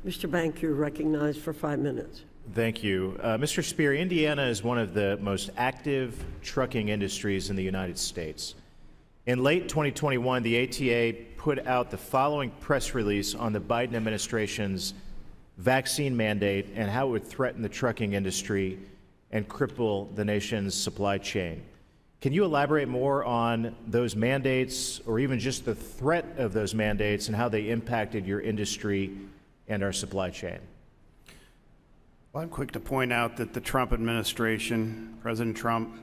Mr. Bank, you're recognized for 5 minutes. Thank you. Mr. Spear, Indiana is one of the most active trucking industries in the United States. In late 2021, the ATA put out the following press release on the Biden administration's vaccine mandate and how it would threaten the trucking industry and cripple the nation's supply chain. Can you elaborate more on those mandates, or even just the threat of those mandates, and how they impacted your industry and our supply chain? Well, I'm quick to point out that the Trump administration, President Trump,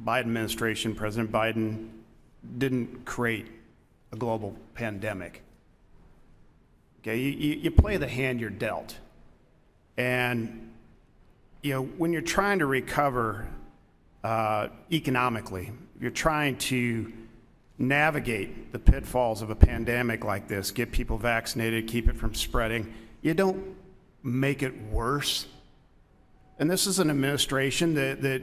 Biden administration, President Biden, didn't create a global pandemic. Okay, you play the hand you're dealt. And, when you're trying to recover economically, you're trying to navigate the pitfalls of a pandemic like this, get people vaccinated, keep it from spreading, you don't make it worse. And this is an administration that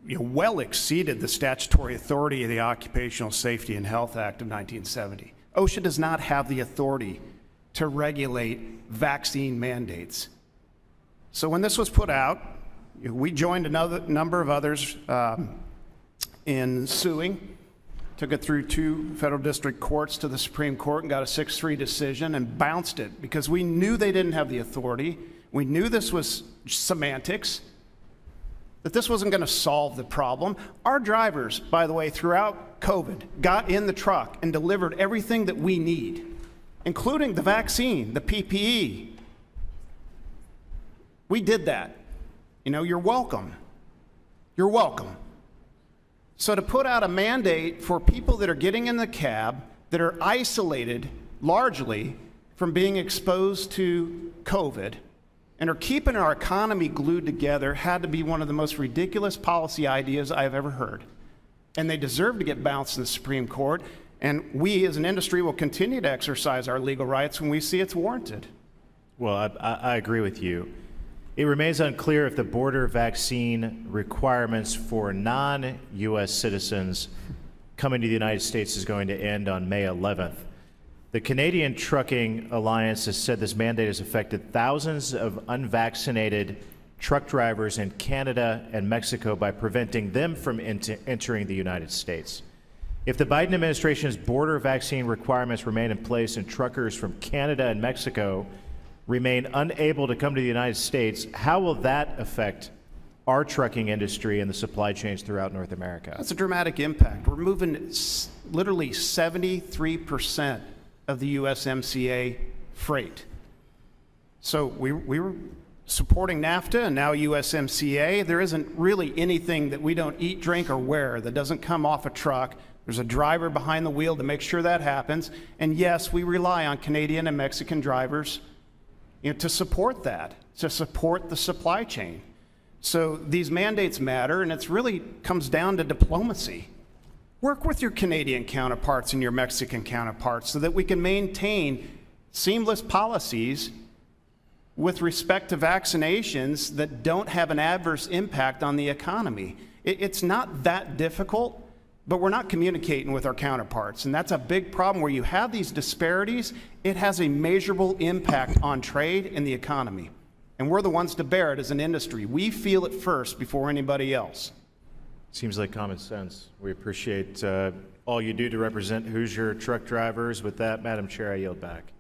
well exceeded the statutory authority of the Occupational Safety and Health Act of 1970. OSHA does not have the authority to regulate vaccine mandates. So when this was put out, we joined another number of others in suing, took it through 2 federal district courts to the Supreme Court and got a 6-3 decision and bounced it because we knew they didn't have the authority. We knew this was semantics, that this wasn't going to solve the problem. Our drivers, by the way, throughout COVID, got in the truck and delivered everything that we need, including the vaccine, the PPE. We did that. You're welcome. You're welcome. So to put out a mandate for people that are getting in the cab, that are isolated largely from being exposed to COVID, and are keeping our economy glued together, had to be one of the most ridiculous policy ideas I've ever heard. And they deserve to get bounced in the Supreme Court, and we as an industry will continue to exercise our legal rights when we see it's warranted. Well, I agree with you. It remains unclear if the border vaccine requirements for non-U.S. citizens coming to the United States is going to end on May 11th. The Canadian Trucking Alliance has said this mandate has affected thousands of unvaccinated truck drivers in Canada and Mexico by preventing them from entering the United States. If the Biden administration's border vaccine requirements remain in place and truckers from Canada and Mexico remain unable to come to the United States, how will that affect our trucking industry and the supply chains throughout North America? That's a dramatic impact. We're moving literally 73% of the USMCA freight. So we were supporting NAFTA and now USMCA. There isn't really anything that we don't eat, drink, or wear that doesn't come off a truck. There's a driver behind the wheel to make sure that happens. And yes, we rely on Canadian and Mexican drivers to support that, to support the supply chain. So these mandates matter, and it really comes down to diplomacy. Work with your Canadian counterparts and your Mexican counterparts so that we can maintain seamless policies with respect to vaccinations that don't have an adverse impact on the economy. It's not that difficult, but we're not communicating with our counterparts. And that's a big problem. Where you have these disparities, it has a measurable impact on trade and the economy. And we're the ones to bear it as an industry. We feel it first before anybody else. Seems like common sense. We appreciate all you do to represent Hoosier truck drivers. With that, Madam Chair, I yield back.